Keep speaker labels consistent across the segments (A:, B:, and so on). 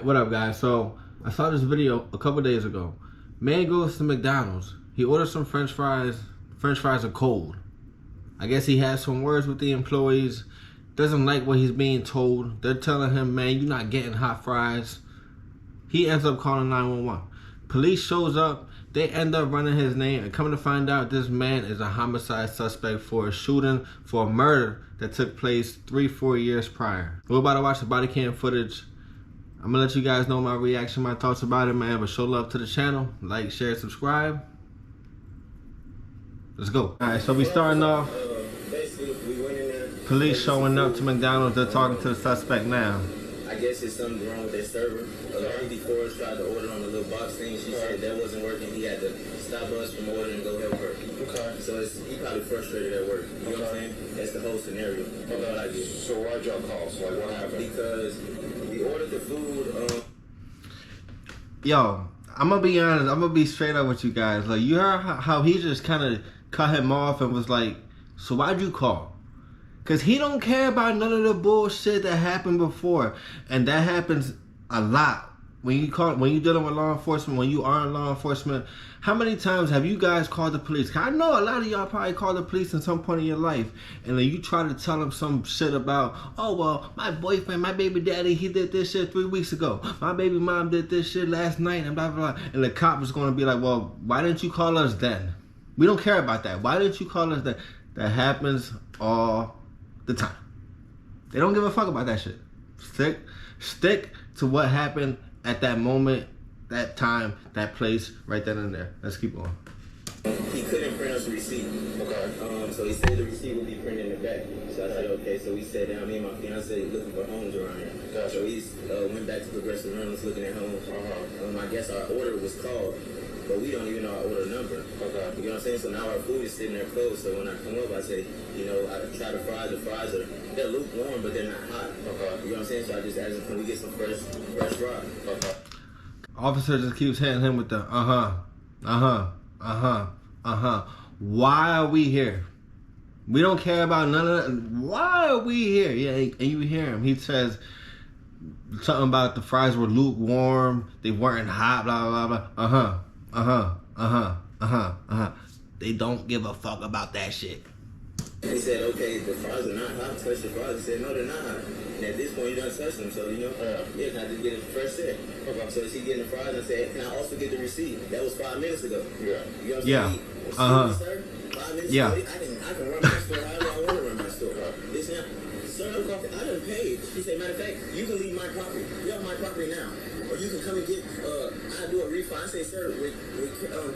A: What up, guys? So I saw this video a couple days ago. Man goes to McDonald's. He orders some French fries. French fries are cold. I guess he has some words with the employees. Doesn't like what he's being told. They're telling him, man, you're not getting hot fries. He ends up calling 911. Police shows up. They end up running his name, and coming to find out, this man is a homicide suspect for a shooting, for a murder that took place 3-4 years prior. We're about to watch the body cam footage. I'm gonna let you guys know my reaction, my thoughts about it, man. But show love to the channel, like, share, subscribe. Let's go. All right, so we starting off. Police showing up to McDonald's. They're talking to the suspect now.
B: I guess it's something wrong with their server. A lady before us tried to order on the little box thing. She said that wasn't working. He had to stop us from ordering and go help her. Okay. So he probably frustrated at work. You know what I'm saying? That's the whole scenario. Okay. Like it.
C: So why'd y'all call? So like what happened?
B: Because we ordered the food.
A: Yo, I'm gonna be honest. I'm gonna be straight up with you guys. Like, you heard how he just kind of cut him off and was like, "So why'd you call?" Cause he don't care about none of the bullshit that happened before, and that happens a lot when you dealing with law enforcement. When you are in law enforcement, how many times have you guys called the police? I know a lot of y'all probably called the police at some point in your life, and then you try to tell them some shit about, oh well, my boyfriend, my baby daddy, he did this shit 3 weeks ago. My baby mom did this shit last night, and blah blah blah. And the cop is gonna be like, well, why didn't you call us then? We don't care about that. Why didn't you call us then? That happens all the time. They don't give a fuck about that shit. Stick to what happened at that moment, that time, that place, right then and there. Let's keep going.
B: He couldn't print us a receipt. Okay. So he said the receipt would be printed in the back. So I said, okay. So we sat down, me and my fiance looking for homes around here. Gotcha. So we went back to Progressive Rentals looking at homes. I guess our order was called, but we don't even know our order number. Okay. You know what I'm saying? So now our food is sitting there closed. So when I come up, I say, you know, I try the fries. The fries they're lukewarm, but they're not hot. Okay. You know what I'm saying? So I just asked him, can we get some fresh fries? Okay.
A: Officer just keeps hitting him with the Why are we here? We don't care about none of that. Why are we here? Yeah, and you hear him. He says something about the fries were lukewarm. They weren't hot. Blah blah blah. They don't give a fuck about that shit.
B: He said, okay, the fries are not hot. Touch the fries. He said, no, they're not hot. And at this point, you don't touch them. So, you know, can I just get a fresh set? Okay. So is he getting the fries? And I said, can I also get the receipt? That was 5 minutes ago. Yeah. You know what I'm saying? Sir, 5 minutes ago, I can run my store however I want to run my store. Listen, sir, I done paid. He said, matter of fact, you can leave my property. You're on my property now. Or you can come and get, I do a refund. I say, sir, with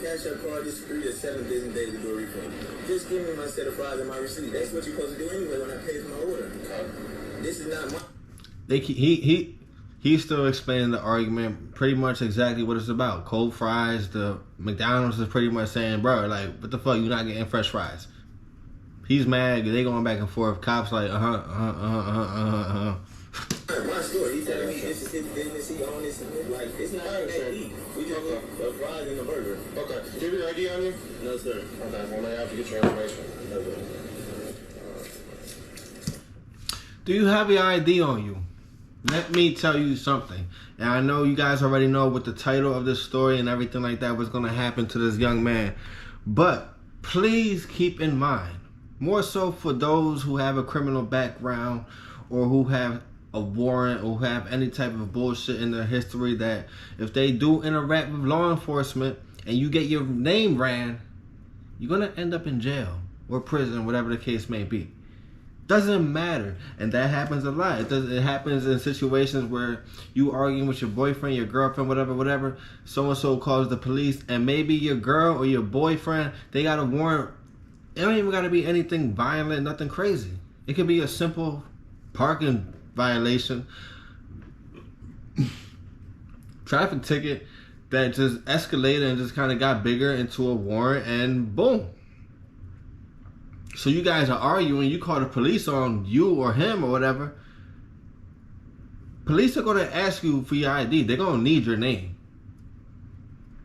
B: Cash App card, it's 3 to 7 business days to do a refund. Just give me my set of fries and my receipt. That's what you're supposed to do anyway when I pay for my order. This is not my...
A: He's still explaining the argument, pretty much exactly what it's about. Cold fries. The McDonald's is pretty much saying, bro, like, what the fuck, you're not getting fresh fries. He's mad. They going back and forth. Cops like,
B: My store, he telling me this is his business, he owns this, like, it's not that deep. We just a fries and a burger. Okay.
C: Do you have your ID on you?
B: No, sir.
C: Okay, well, I have to get your information.
B: Okay.
A: Do you have your ID on you? Let me tell you something. And I know you guys already know what the title of this story and everything like that was going to happen to this young man. But please keep in mind, more so for those who have a criminal background or who have a warrant or who have any type of bullshit in their history, that if they do interact with law enforcement and you get your name ran, you're going to end up in jail or prison, whatever the case may be. Doesn't matter. And that happens a lot. It happens in situations where you arguing with your boyfriend, your girlfriend, whatever. So-and-so calls the police, and maybe your girl or your boyfriend, they got a warrant. It don't even got to be anything violent, nothing crazy. It could be a simple parking violation, traffic ticket that just escalated and just kind of got bigger into a warrant, and boom. So you guys are arguing, you call the police on you or him or whatever. Police are going to ask you for your ID. They're going to need your name.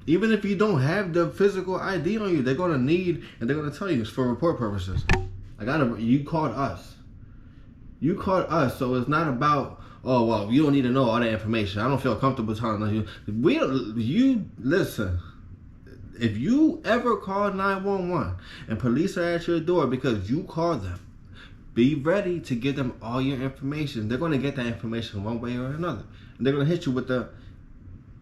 A: Even if you don't have the physical ID on you, they're going to need, and they're going to tell you it's for report purposes. You called us. You called us, so it's not about, oh, well, you don't need to know all that information. I don't feel comfortable telling you. You listen. If you ever call 911 and police are at your door because you called them, be ready to give them all your information. They're going to get that information one way or another. And they're going to hit you with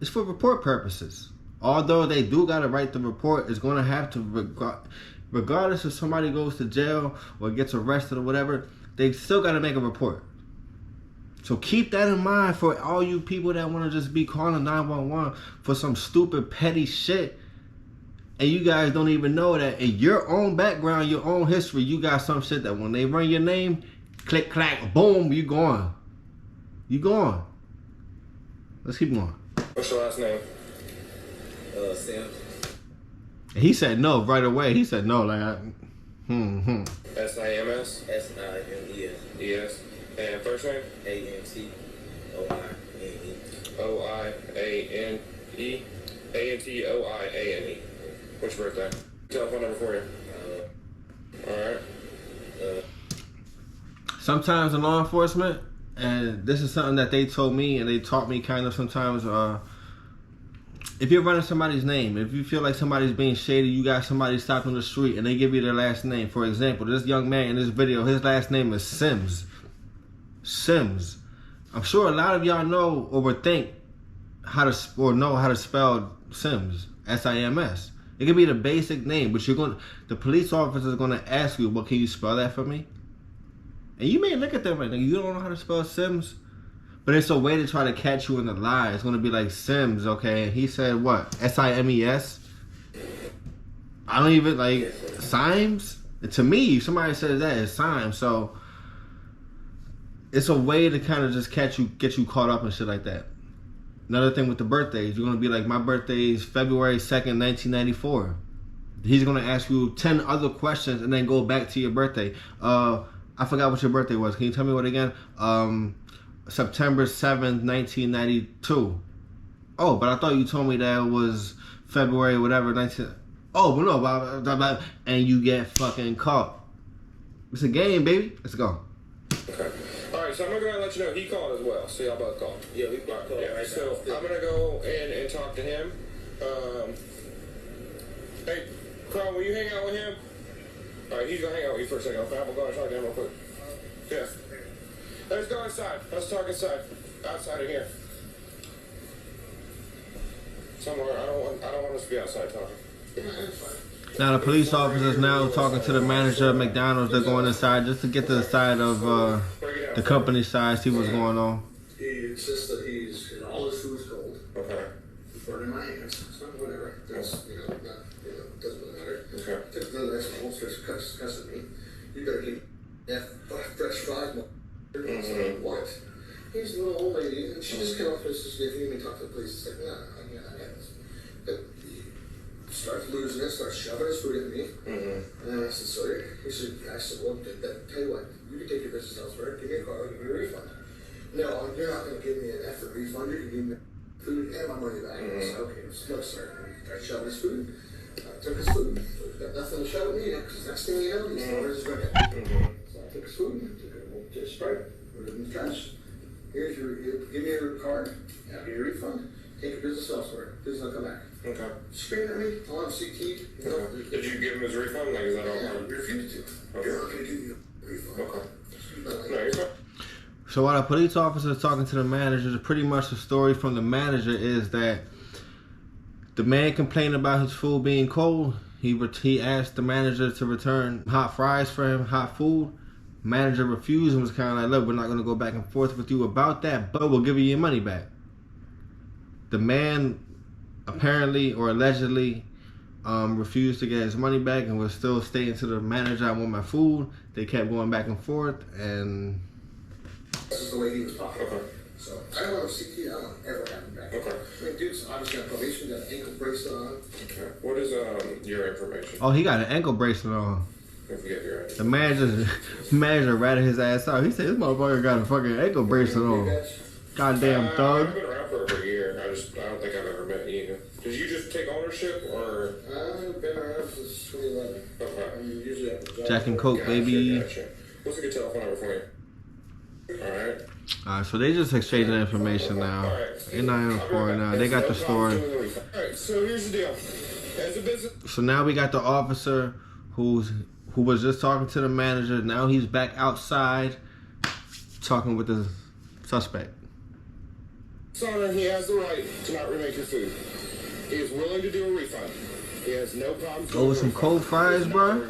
A: it's for report purposes. Although they do got a right to report, it's going to have to, regardless if somebody goes to jail or gets arrested or whatever, they still got to make a report. So keep that in mind for all you people that want to just be calling 911 for some stupid petty shit. And you guys don't even know that in your own background, your own history, you got some shit that when they run your name, click, clack, boom, you gone. You gone. Let's keep going.
C: What's your last name?
B: Sam.
A: He said no right away. He said no, like,
C: S-I-M-S?
B: S-I-M-E-S.
C: E-S. And first name?
B: A-N-T-O-I-N-E.
C: O-I-A-N-E. A-N-T-O-I-A-N-E. What's your birthday? Telephone number for you. Alright.
A: Sometimes in law enforcement, and this is something that they told me and they taught me kind of sometimes, if you're running somebody's name, if you feel like somebody's being shady, you got somebody stopped on the street and they give you their last name. For example, this young man in this video, his last name is Sims. Sims. I'm sure a lot of y'all know or would think how to spell Sims. S-I-M-S. It could be the basic name, but the police officer is going to ask you, well, can you spell that for me? And you may look at them like, you don't know how to spell Sims? But it's a way to try to catch you in the lie. It's going to be like Sims, okay? He said what? S-I-M-E-S? I don't even, like, Symes? To me, if somebody says that, it's Symes. So, it's a way to kind of just get you caught up and shit like that. Another thing with the birthdays, you're going to be like, my birthday is February 2nd, 1994. He's going to ask you 10 other questions and then go back to your birthday. I forgot what your birthday was. Can you tell me what again? September 7th, 1992. Oh, but I thought you told me that it was February, whatever, 19... Oh, but no, blah, blah, blah, and you get fucking caught. It's a game, baby. Let's go.
C: Okay. Alright, so I'm going to go ahead and let you know he called as well. So y'all both called.
B: Yeah, we both called.
C: Yeah,
B: Right
C: so
B: now.
C: I'm going to go in and talk to him. Hey, Carl, will you hang out with him? Alright, he's going to hang out with you for a second. Okay, I'm going to go and talk to him real quick. Yeah. Let's go inside. Let's talk inside. Outside of here. Somewhere. I don't want us to be outside talking.
A: Now the police officers now talking to the manager of McDonald's. They're going inside just to get to the side of the company side, see what's going on.
D: He insists that all his food's cold.
C: Okay.
D: Burning my hands. So whatever. That's doesn't really matter.
C: Okay.
D: Took another next one, starts cussing me. You gotta keep fresh fries.
C: Mm-hmm.
D: What? He's a little old lady, and she just came up and says, if you need me to talk to the police, it's like, no, I can't. But he starts losing it, starts shoving his food at me.
C: Mm-hmm.
D: And I said, sorry. I said, well, tell you what, you can take your business elsewhere, give me a car, give me a refund. No, you're not going to give me an effort refund, you're going to give me food and my money back.
C: Mm-hmm.
D: I said, okay, look, sir. I tried shoving his food. I took his food. So he's got nothing to shove at me, because next thing you know, he's throwing his drink at me. So I took his food and took it, just straight, put it in the trash. Here's give me your card, I'll give you a refund, take your business elsewhere. Please don't come back.
C: Okay.
D: Screaming at me, on CT.
C: Okay. Did you give him his refund? Like, is that all?
D: Yeah, refused to.
C: Okay.
D: You're not going to give me a refund.
C: Okay.
D: No,
C: No, you're fine.
A: So while the police officer is talking to the manager, pretty much the story from the manager is that the man complained about his food being cold. He asked the manager to return hot fries for him, hot food. Manager refused and was kind of like, look, we're not going to go back and forth with you about that, but we'll give you your money back. The man apparently or allegedly refused to get his money back and was still stating to the manager, I want my food. They kept going back and forth, and
D: this is the way he was talking.
C: Okay.
D: So I don't want a CT, I don't want ever have him back.
C: Okay.
D: I mean, dude's obviously got probation, got an ankle bracelet on.
C: Okay. What is your information?
A: oh, he got an ankle bracelet on.
C: If you get your ID.
A: The manager ratted his ass out. He said, this motherfucker got a fucking ankle bracelet on. Goddamn
C: I've
A: thug.
C: been around for over a year. I don't think I've ever met you. Did you just take ownership or?
D: I've been around since 2011.
C: Okay.
D: I mean, usually I have a job.
A: Jack and Coke,
C: Gotcha,
A: baby.
C: Gotcha. What's a good telephone number for you? Alright.
A: Alright, so they just exchanging information now. They're not in for it now. They got the story.
C: Alright, so here's the deal. As a business.
A: So now we got the officer who was just talking to the manager. Now he's back outside talking with the suspect.
C: Son, he has the right to not remake your food. He is willing to do a refund. He has no problem.
A: Oh, with some cold fries, bro?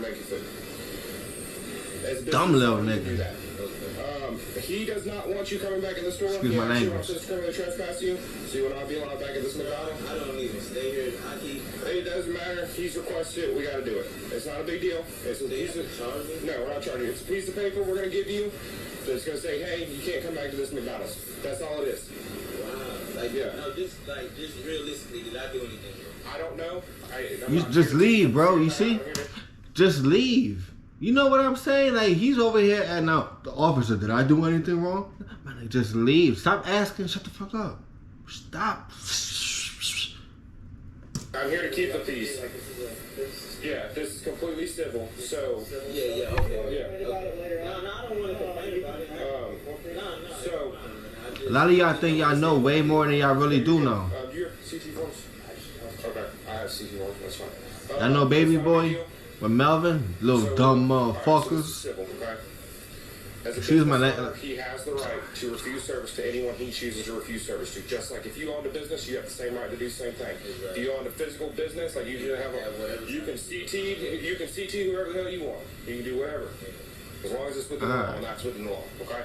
A: Dumb little nigga.
C: He does not want you coming back in the store.
A: Excuse my language.
C: He wants us to criminally trespass you. So you will not be allowed back at this McDonald's.
B: I don't even stay here.
C: It doesn't matter. He's requested it. We got to do it. It's not a big deal. It's a piece of... No, we're not charging you. It's a piece of paper we're going to give you. That's going to say, hey, you can't come back to this McDonald's. That's all it is.
B: Wow. Like, yeah. No, just realistically, did I do anything wrong?
C: I don't know.
A: You just leave, bro. You see? Just leave. You know what I'm saying? Like, he's over here and now the officer, did I do anything wrong? Man, like, just leave. Stop asking. Shut the fuck up. Stop.
C: I'm here to keep the peace. Yeah, this is completely civil. So.
B: Yeah, okay.
C: Yeah.
B: No, I don't want to complain about it.
C: So.
A: A lot of y'all think y'all know way more than y'all really do know.
C: You're CT forms? Okay, I have CT forms. That's fine.
A: I know Baby Boy with Melvin, little dumb motherfuckers. Excuse my language.
C: He has the right to refuse service to anyone he chooses to refuse service to. Just like if you owned a business, you have the same right to do the same thing. If you own a physical business, like you have you can CT whoever the hell you want. You can do whatever. As long as it's within the law, and that's within the law. Okay?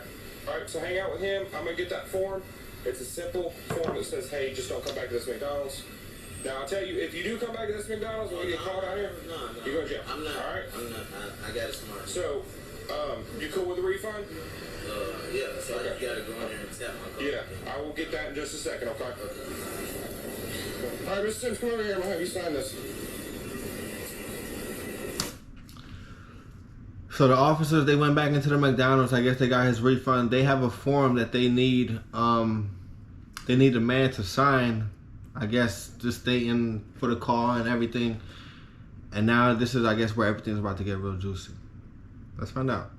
C: Alright, so hang out with him. I'm gonna get that form. It's a simple form that says, hey, just don't come back to this McDonald's. Now, I'll tell you, if you do come back to this McDonald's when you get called out here, you're going to jail.
B: I'm not.
C: All right?
B: I'm not. I got it smart.
C: So, you cool with the refund?
B: Yeah, so I just got to go in there and tap my card.
C: Yeah, I will get that in just a second, okay? All right, Mr. Sims, come over here. I'm going to have you sign this.
A: So the officers, they went back into the McDonald's. I guess they got his refund. They have a form that they need the man to sign. I guess just stating for the call and everything. And now this is, I guess, where everything's about to get real juicy. Let's find out.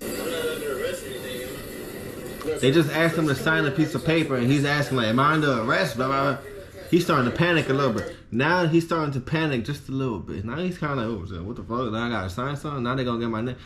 B: I'm not under arrest or anything.
A: They just asked him to sign a piece of paper, and he's asking, like, am I under arrest? Blah, blah, blah. He's starting to panic a little bit. Now he's starting to panic just a little bit. Now he's kind of, what the fuck? Now I got to sign something? Now they're going to get my name.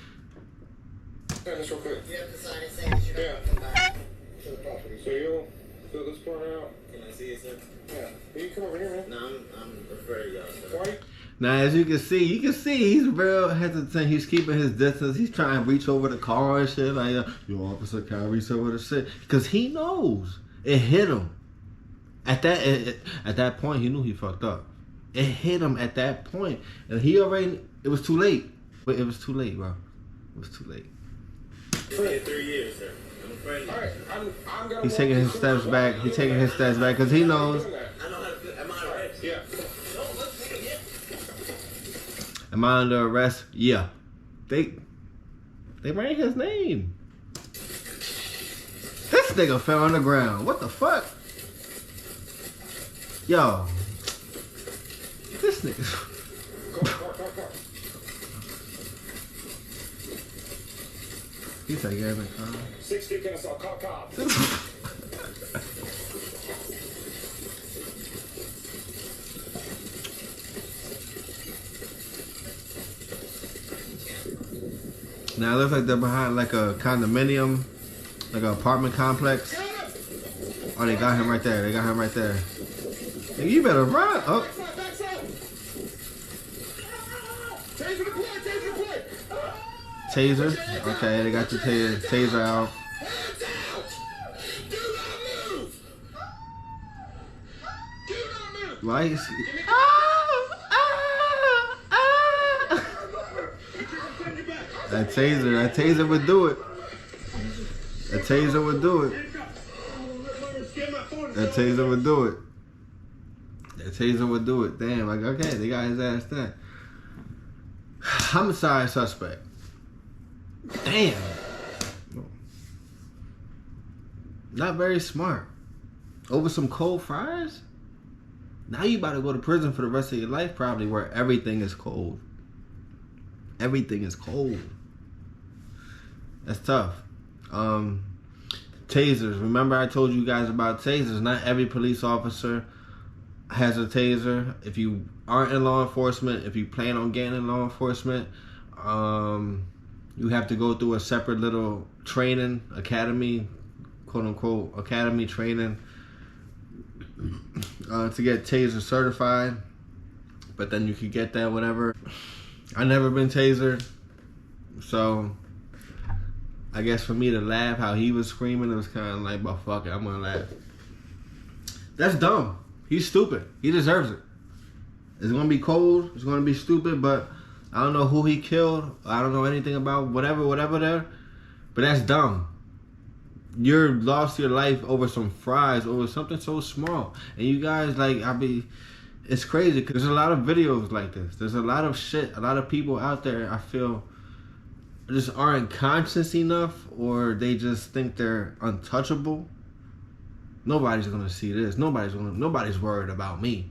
C: Sign this real quick.
E: You have to sign it saying that you're not going to come back to the property.
C: So you'll fill this part out?
B: Can I see it, sir?
C: Yeah. You can come over here, man.
B: No, I'm afraid of y'all, sir.
C: Why?
A: Now, as you can see he's real hesitant. He's keeping his distance. He's trying to reach over the car and shit. Like, your officer can't reach over the shit. Because he knows. It hit him. At that point, he knew he fucked up. It hit him at that point. And it was too late. But it was too late, bro. It was too late.
B: It's been 3 years, sir. I'm afraid.
C: All right, I'm going to.
A: He's taking his steps back. He's taking his steps back because he knows.
B: I know how to feel. Am I arrested?
C: Yeah.
B: No, let's take it.
A: Am I under arrest? Yeah. They ran his name. This nigga fell on the ground. What the fuck? Yo. This nigga.
C: Car.
A: He's like, yeah, man.
C: 60 Kennesaw, cop.
A: Now it looks like they're behind like a condominium, like an apartment complex. Oh, they got him right there. Hey, you better run. Oh. Taser. Okay, they got the taser out. Why is he? That taser would do it. That taser would do it. That taser would do it. That taser would do it. Damn, like, okay, they got his ass there. Homicide suspect. Damn. Not very smart. Over some cold fries? Now you about to go to prison for the rest of your life, probably, where everything is cold. Everything is cold. That's tough. Tasers. Remember I told you guys about tasers. Not every police officer has a taser. If you aren't in law enforcement, if you plan on getting in law enforcement, you have to go through a separate little training academy, quote unquote academy training, to get taser certified. But then you could get that whatever. I never been tasered, so I guess for me to laugh how he was screaming, it was kind of like, but fuck it, I'm gonna laugh. That's dumb. He's stupid. He deserves it. It's gonna be cold. It's gonna be stupid, but I don't know who he killed. I don't know anything about whatever there. But that's dumb. You lost your life over some fries, over something so small. And you guys, like, it's crazy because there's a lot of videos like this. There's a lot of shit. A lot of people out there, I feel, just aren't conscious enough, or they just think they're untouchable. Nobody's gonna see this. Nobody's worried about me.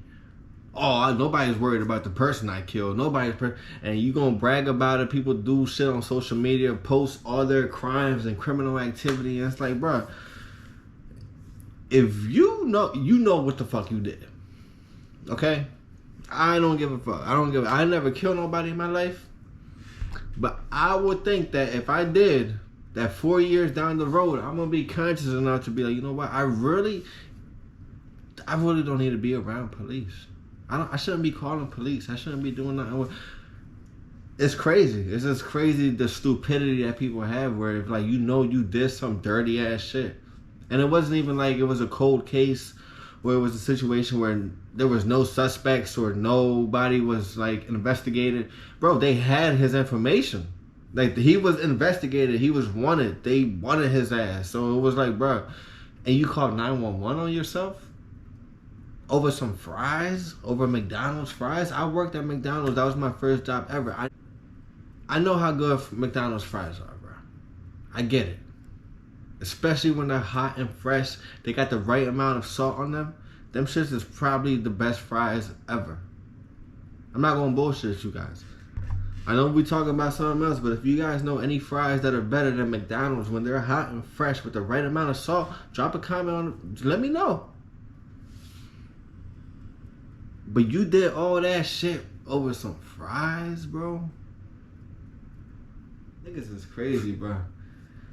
A: Oh, nobody's worried about the person I killed. And you gonna brag about it. People do shit on social media, post all their crimes and criminal activity, and it's like, bro, if you know what the fuck you did. Okay? I don't give a fuck. I never killed nobody in my life. But I would think that if I did, that 4 years down the road, I'm gonna be conscious enough to be like, you know what? I really don't need to be around police. I shouldn't be calling police. I shouldn't be doing nothing. It's crazy. It's just crazy the stupidity that people have, where if, like, you did some dirty ass shit, and it wasn't even like it was a cold case, where it was a situation where there was no suspects or nobody was like investigated. Bro, they had his information. Like, he was investigated. He was wanted. They wanted his ass. So it was like, bro, and you called 911 on yourself? Over some fries? Over McDonald's fries? I worked at McDonald's. That was my first job ever. I know how good McDonald's fries are, bro. I get it. Especially when they're hot and fresh. They got the right amount of salt on them. Them shits is probably the best fries ever. I'm not gonna bullshit you guys. I know we talking about something else, but if you guys know any fries that are better than McDonald's when they're hot and fresh with the right amount of salt, drop a comment on it. Let me know. But you did all that shit over some fries, bro? Niggas is crazy, bro.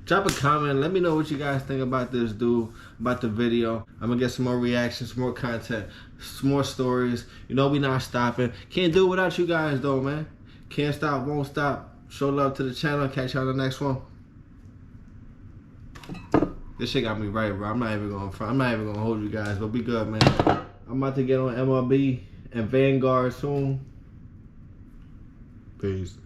A: Drop a comment. Let me know what you guys think about this dude, about the video. I'm gonna get some more reactions, some more content, some more stories. You know we not stopping. Can't do it without you guys though, man. Can't stop, won't stop. Show love to the channel. Catch y'all on the next one. This shit got me right, bro. I'm not even gonna hold you guys, but be good, man. I'm about to get on MLB and Vanguard soon. Peace.